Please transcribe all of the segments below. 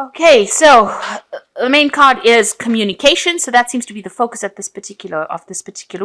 Okay, so the main card is communication. So that seems to be the focus at this particular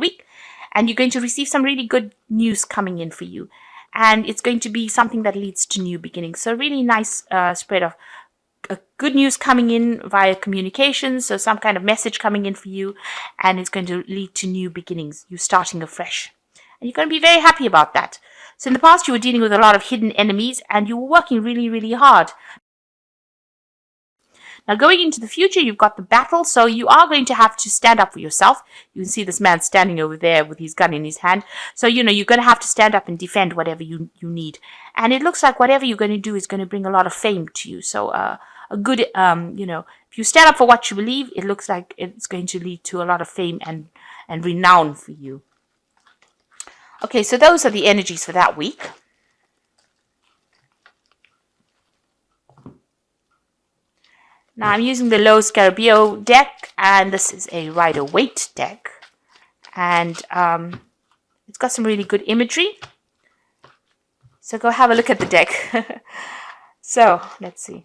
week. And you're going to receive some really good news coming in for you. And it's going to be something that leads to new beginnings. So really nice spread of good news coming in via communication. So some kind of message coming in for you. And it's going to lead to new beginnings. You starting afresh. And you're going to be very happy about that. So in the past, you were dealing with a lot of hidden enemies. And you were working really, really hard. Now, going into the future, you've got the battle, so you are going to have to stand up for yourself. You can see this man standing over there with his gun in his hand. So, you're going to have to stand up and defend whatever you need. And it looks like whatever you're going to do is going to bring a lot of fame to you. So, a good, if you stand up for what you believe, it looks like it's going to lead to a lot of fame and renown for you. Okay, so those are the energies for that week. Now I'm using the Low Scarabeo deck, and this is a Rider-Waite deck. And it's got some really good imagery. So go have a look at the deck. So, let's see.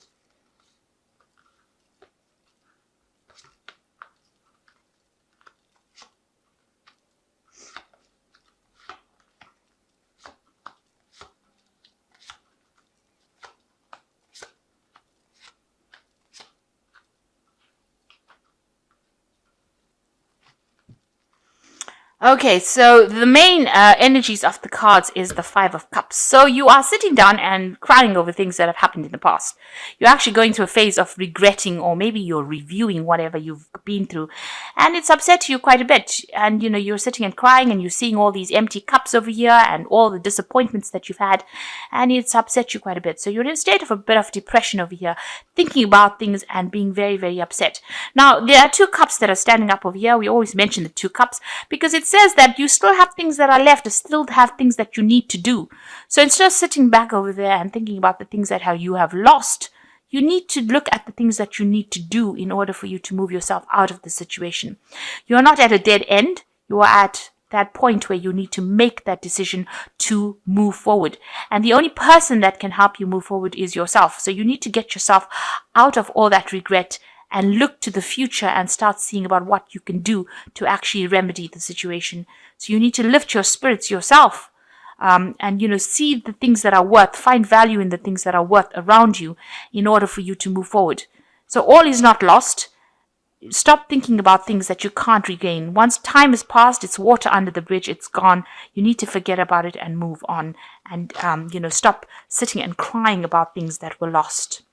Okay, so the main energies of the cards is the Five of Cups. So you are sitting down and crying over things that have happened in the past. You're actually going through a phase of regretting, or maybe you're reviewing whatever you've been through. And it's upset you quite a bit. And, you're sitting and crying and you're seeing all these empty cups over here and all the disappointments that you've had. And it's upset you quite a bit. So you're in a state of a bit of depression over here, thinking about things and being very, very upset. Now, there are two cups that are standing up over here. We always mention the two cups because it says that you still have things that are left, you still have things that you need to do. So instead of sitting back over there and thinking about the things that you have lost, you need to look at the things that you need to do in order for you to move yourself out of the situation. You're not at a dead end. You are at that point where you need to make that decision to move forward. And the only person that can help you move forward is yourself. So you need to get yourself out of all that regret and look to the future and start seeing about what you can do to actually remedy the situation. So you need to lift your spirits yourself, and, see the things that are worth, find value in the things that are worth around you in order for you to move forward. So all is not lost. Stop thinking about things that you can't regain. Once time has passed, it's water under the bridge, it's gone. You need to forget about it and move on. And, stop sitting and crying about things that were lost.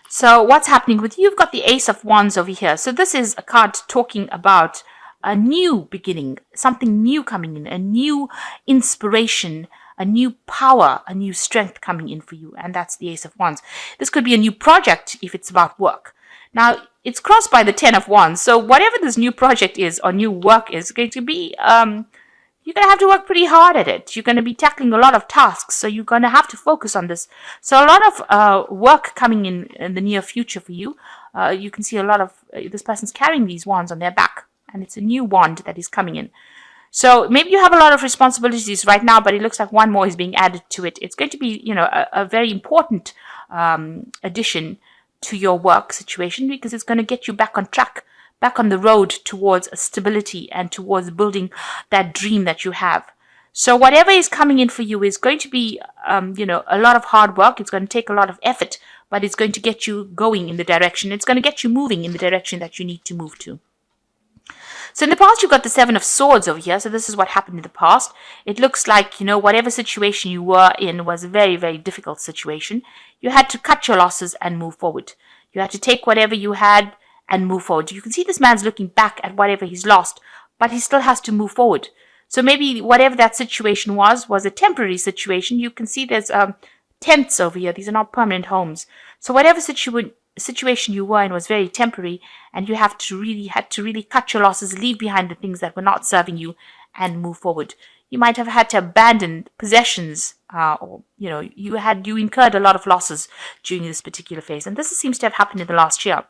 So what's happening with you? You've got the Ace of Wands over here. So this is a card talking about a new beginning, something new coming in, a new inspiration, a new power, a new strength coming in for you. And that's the Ace of Wands. This could be a new project if it's about work. Now, it's crossed by the Ten of Wands. So whatever this new project is or new work is going to be, you're going to have to work pretty hard at it. You're going to be tackling a lot of tasks, so you're going to have to focus on this. So a lot of work coming in the near future for you. You can see a lot of, this person's carrying these wands on their back, and it's a new wand that is coming in. So maybe you have a lot of responsibilities right now, but it looks like one more is being added to it. It's going to be, a very important addition to your work situation because it's going to get you back on track, back on the road towards stability and towards building that dream that you have. So whatever is coming in for you is going to be, a lot of hard work. It's going to take a lot of effort, but it's going to get you going in the direction. It's going to get you moving in the direction that you need to move to. So in the past, you've got the Seven of Swords over here. So this is what happened in the past. It looks like, whatever situation you were in was a very, very difficult situation. You had to cut your losses and move forward. You had to take whatever you had and move forward. You can see this man's looking back at whatever he's lost, but he still has to move forward. So maybe whatever that situation was a temporary situation. You can see there's tents over here. These are not permanent homes. So whatever situation you were in was very temporary, and you had to really cut your losses, leave behind the things that were not serving you, and move forward. You might have had to abandon possessions, or you incurred a lot of losses during this particular phase, and this seems to have happened in the last year,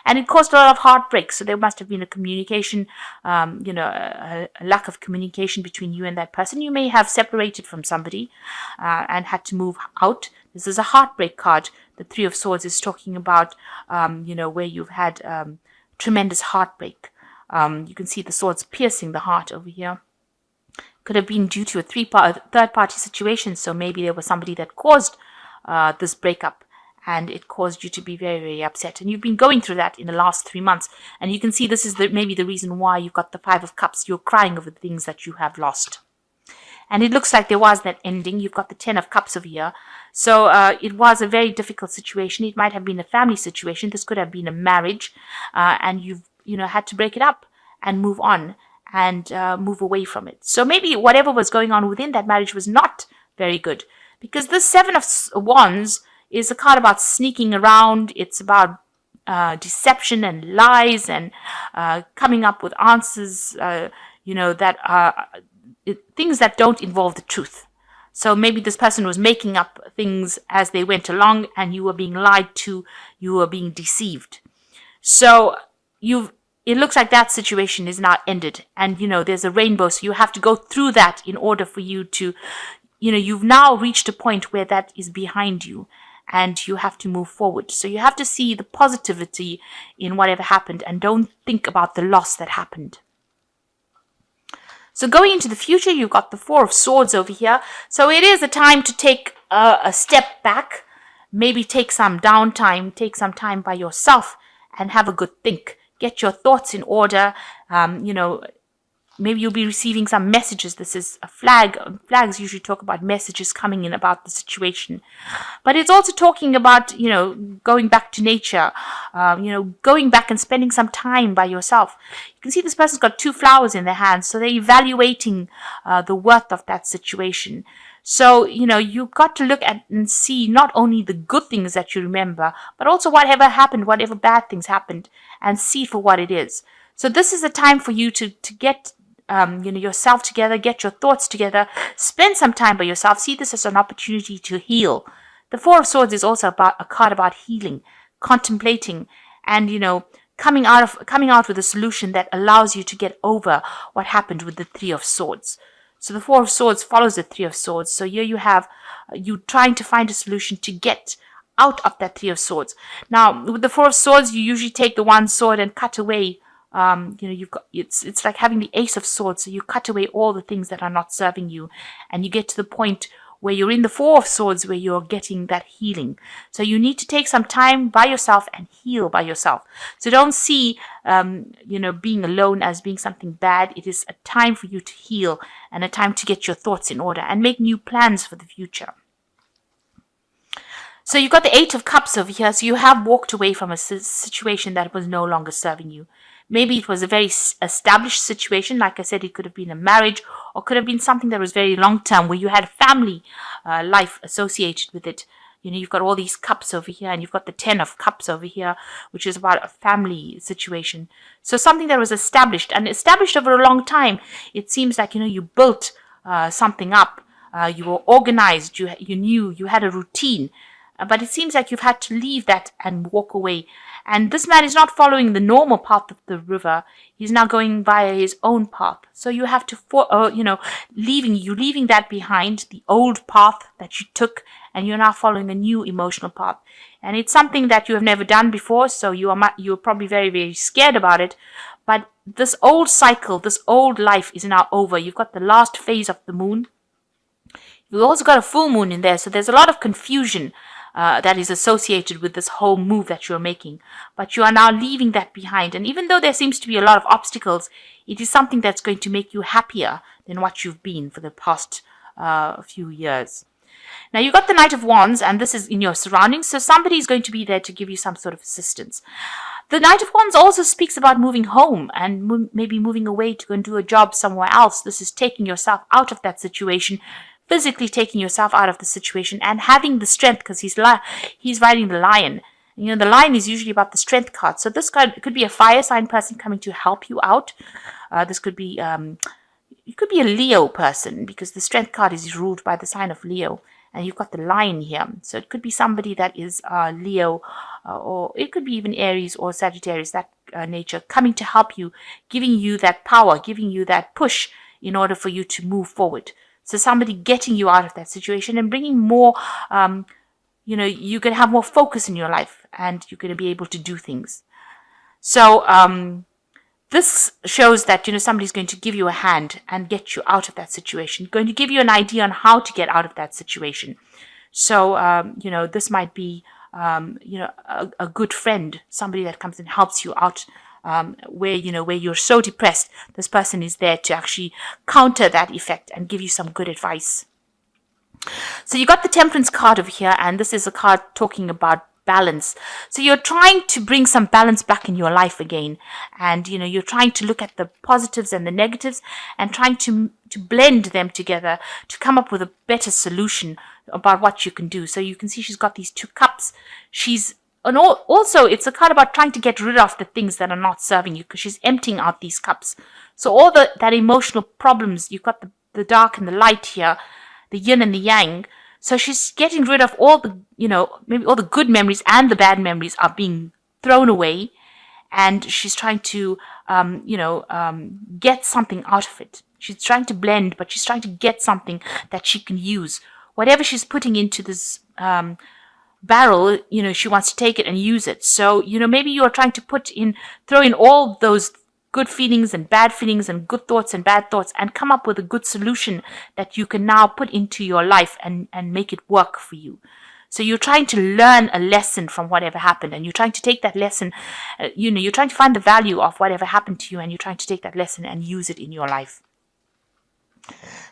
and it caused a lot of heartbreak. So there must have been a communication, a lack of communication between you and that person. You may have separated from somebody and had to move out. This is a heartbreak card The Three of Swords is talking about, where you've had tremendous heartbreak. You can see the swords piercing the heart over here. Could have been due to a third-party situation. So maybe there was somebody that caused this breakup, and it caused you to be very, very upset. And you've been going through that in the last 3 months. And you can see this is maybe the reason why you've got the Five of Cups. You're crying over the things that you have lost. And it looks like there was that ending. You've got the Ten of Cups over here. So it was a very difficult situation. It might have been a family situation. This could have been a marriage. And you've had to break it up and move on and move away from it. So maybe whatever was going on within that marriage was not very good. Because this Seven of Wands is a card about sneaking around. It's about deception and lies and coming up with answers, that are things that don't involve the truth. So maybe this person was making up things as they went along, and you were being lied to, you were being deceived. So it looks like that situation is now ended, and there's a rainbow, so you have to go through that in order for you to, you've now reached a point where that is behind you, and you have to move forward. So you have to see the positivity in whatever happened, and don't think about the loss that happened. So going into the future, you've got the Four of Swords over here. So it is a time to take a step back, maybe take some downtime, take some time by yourself and have a good think. Get your thoughts in order. Maybe you'll be receiving some messages. This is a flag. Flags usually talk about messages coming in about the situation. But it's also talking about, going back to nature, going back and spending some time by yourself. You can see this person's got 2 flowers in their hands. So they're evaluating the worth of that situation. So, you've got to look at and see not only the good things that you remember, but also whatever happened, whatever bad things happened, and see for what it is. So this is a time for you to get yourself together, get your thoughts together, spend some time by yourself. See this as an opportunity to heal. The Four of Swords is also about a card about healing, contemplating, and coming out with a solution that allows you to get over what happened with the Three of Swords. So the Four of Swords follows the Three of Swords. So here you have you trying to find a solution to get out of that Three of Swords. Now with the Four of Swords, you usually take the one sword and cut away. You've got it's like having the Ace of Swords. So you cut away all the things that are not serving you, and you get to the point where you're in the Four of Swords, where you're getting that healing. So you need to take some time by yourself and heal by yourself. So don't see being alone as being something bad. It is a time for you to heal and a time to get your thoughts in order and make new plans for the future. So you've got the Eight of Cups over here. So you have walked away from a situation that was no longer serving you. Maybe it was a very established situation. Like I said, it could have been a marriage, or could have been something that was very long-term, where you had a family life associated with it. You've got all these cups over here, and you've got the Ten of Cups over here, which is about a family situation. So something that was established over a long time. It seems like, you built something up. You were organized. You knew you had a routine. But it seems like you've had to leave that and walk away. And this man is not following the normal path of the river. He's now going via his own path. So you have to, leaving that behind, the old path that you took, and you're now following a new emotional path. And it's something that you have never done before, so you're probably very, very scared about it. But this old cycle, this old life is now over. You've got the last phase of the moon. You've also got a full moon in there, so there's a lot of confusion that is associated with this whole move that you're making. But you are now leaving that behind. And even though there seems to be a lot of obstacles, it is something that's going to make you happier than what you've been for the past few years. Now, you've got the Knight of Wands, and this is in your surroundings, so somebody is going to be there to give you some sort of assistance. The Knight of Wands also speaks about moving home and maybe moving away to go and do a job somewhere else. This is taking yourself out of that situation, physically taking yourself out of the situation and having the strength, because he's riding the lion. The lion is usually about the strength card. So this card could be a fire sign person coming to help you out. This could be it could be a Leo person, because the strength card is ruled by the sign of Leo. And you've got the lion here. So it could be somebody that is Leo, or it could be even Aries or Sagittarius, that nature, coming to help you, giving you that power, giving you that push in order for you to move forward. So somebody getting you out of that situation and bringing more, you're going to have more focus in your life and you're going to be able to do things. So this shows that, somebody's going to give you a hand and get you out of that situation, going to give you an idea on how to get out of that situation. So, this might be, a good friend, somebody that comes and helps you out, where you're so depressed. This person is there to actually counter that effect and give you some good advice. So you got the Temperance card over here, and this is a card talking about balance. So you're trying to bring some balance back in your life again, and you're trying to look at the positives and the negatives and trying to blend them together to come up with a better solution about what you can do. So you can see she's got these 2 cups. And also it's a card about trying to get rid of the things that are not serving you, because she's emptying out these cups. So all that emotional problems, you've got the dark and the light here, the yin and the yang. So she's getting rid of all the, maybe all the good memories and the bad memories are being thrown away. And she's trying to, get something out of it. She's trying to blend, but she's trying to get something that she can use. Whatever she's putting into this barrel, she wants to take it and use it. So, maybe you're trying to throw in all those good feelings and bad feelings and good thoughts and bad thoughts and come up with a good solution that you can now put into your life and make it work for you. So you're trying to learn a lesson from whatever happened, and you're trying to take that lesson, you're trying to find the value of whatever happened to you, and you're trying to take that lesson and use it in your life.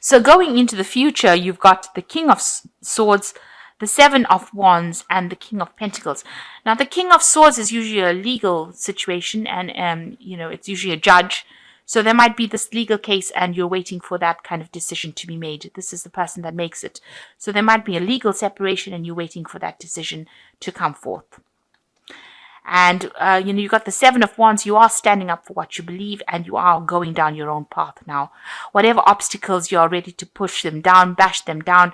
So going into the future, you've got the King of Swords, the 7 of Wands, and the King of Pentacles. Now, the King of Swords is usually a legal situation, and it's usually a judge. So there might be this legal case, and you're waiting for that kind of decision to be made. This is the person that makes it. So there might be a legal separation, and you're waiting for that decision to come forth. And, you got the 7 of Wands. You are standing up for what you believe, and you are going down your own path now. Whatever obstacles, you are ready to push them down, bash them down.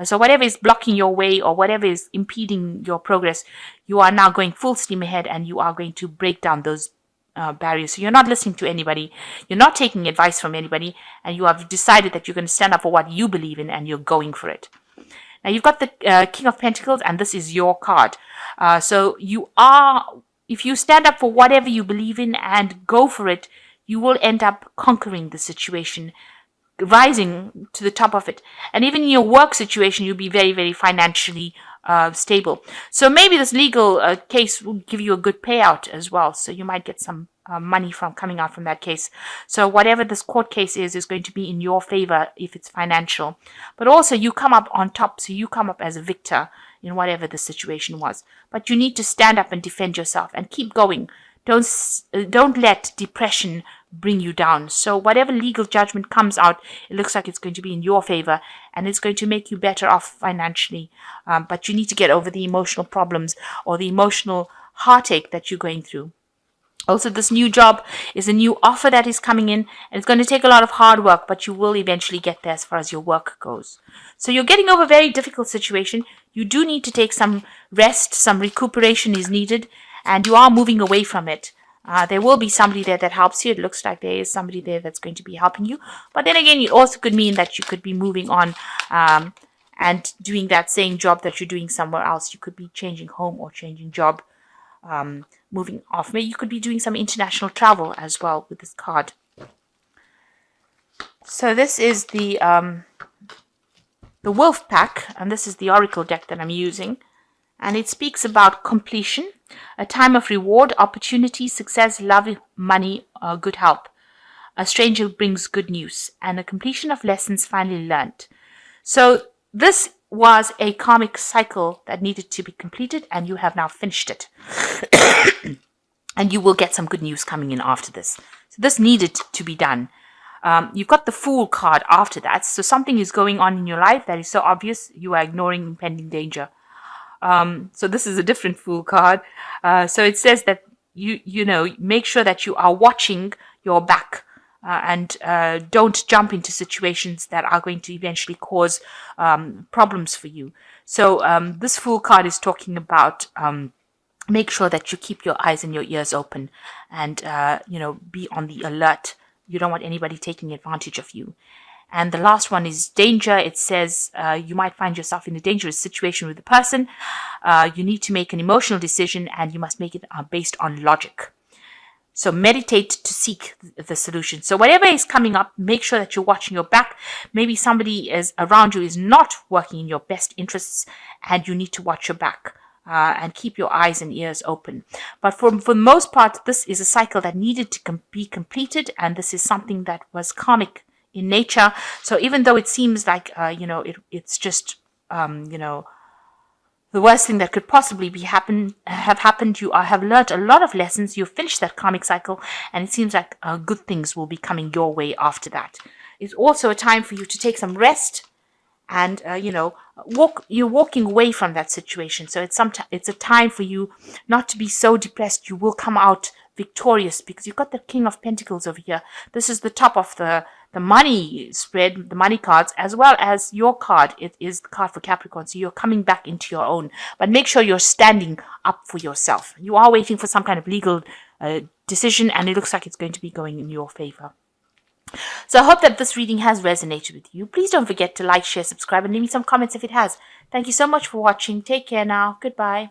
So whatever is blocking your way or whatever is impeding your progress, you are now going full steam ahead, and you are going to break down those barriers. So you're not listening to anybody. You're not taking advice from anybody, and you have decided that you're going to stand up for what you believe in, and you're going for it. Now, you've got the King of Pentacles, and this is your card. So if you stand up for whatever you believe in and go for it, you will end up conquering the situation, rising to the top of it. And even in your work situation, you'll be very, very financially stable. So maybe this legal case will give you a good payout as well. So you might get some money coming out from that case. So whatever this court case is going to be in your favor if it's financial. But also you come up on top, so you come up as a victor in whatever the situation was. But you need to stand up and defend yourself and keep going. Don't let depression bring you down. So whatever legal judgment comes out, it looks like it's going to be in your favor, and it's going to make you better off financially. But you need to get over the emotional problems or the emotional heartache that you're going through. Also, this new job is a new offer that is coming in, and it's going to take a lot of hard work, but you will eventually get there as far as your work goes. So you're getting over a very difficult situation. You do need to take some rest, some recuperation is needed, and you are moving away from it. There will be somebody there that helps you. It looks like there is somebody there that's going to be helping you. But then again, it also could mean that you could be moving on and doing that same job that you're doing somewhere else. You could be changing home or changing job. Moving off. Maybe you could be doing some international travel as well with this card. So this is the Wolf Pack, and this is the Oracle deck that I'm using. And it speaks about completion, a time of reward, opportunity, success, love, money, good health. A stranger brings good news, and a completion of lessons finally learned. So this was a karmic cycle that needed to be completed, and you have now finished it. And you will get some good news coming in after this. So this needed to be done. You've got the Fool card after that. So something is going on in your life that is so obvious you are ignoring impending danger. So this is a different Fool card. So it says that you make sure that you are watching your back. And don't jump into situations that are going to eventually cause problems for you. So this Fool card is talking about make sure that you keep your eyes and your ears open and, be on the alert. You don't want anybody taking advantage of you. And the last one is danger. It says you might find yourself in a dangerous situation with a person. You need to make an emotional decision, and you must make it based on logic. So meditate to seek the solution. So whatever is coming up, make sure that you're watching your back. Maybe somebody is around you is not working in your best interests, and you need to watch your back. And keep your eyes and ears open. But for the most part, this is a cycle that needed to be completed, and this is something that was karmic in nature. So even though it seems like it's just the worst thing that could possibly have happened, you have learned a lot of lessons. You've finished that karmic cycle, and it seems like good things will be coming your way after that. It's also a time for you to take some rest, and you're walking away from that situation. So it's a time for you not to be so depressed. You will come out victorious because you've got the King of Pentacles over here. This is the top of the money spread, the money cards, as well as your card. It is the card for Capricorn. So you're coming back into your own, but make sure you're standing up for yourself. You are waiting for some kind of legal decision, and it looks like it's going to be going in your favor. So I hope that this reading has resonated with you. Please don't forget to like, share, subscribe, and leave me some comments if it has. Thank you so much for watching. Take care now. Goodbye.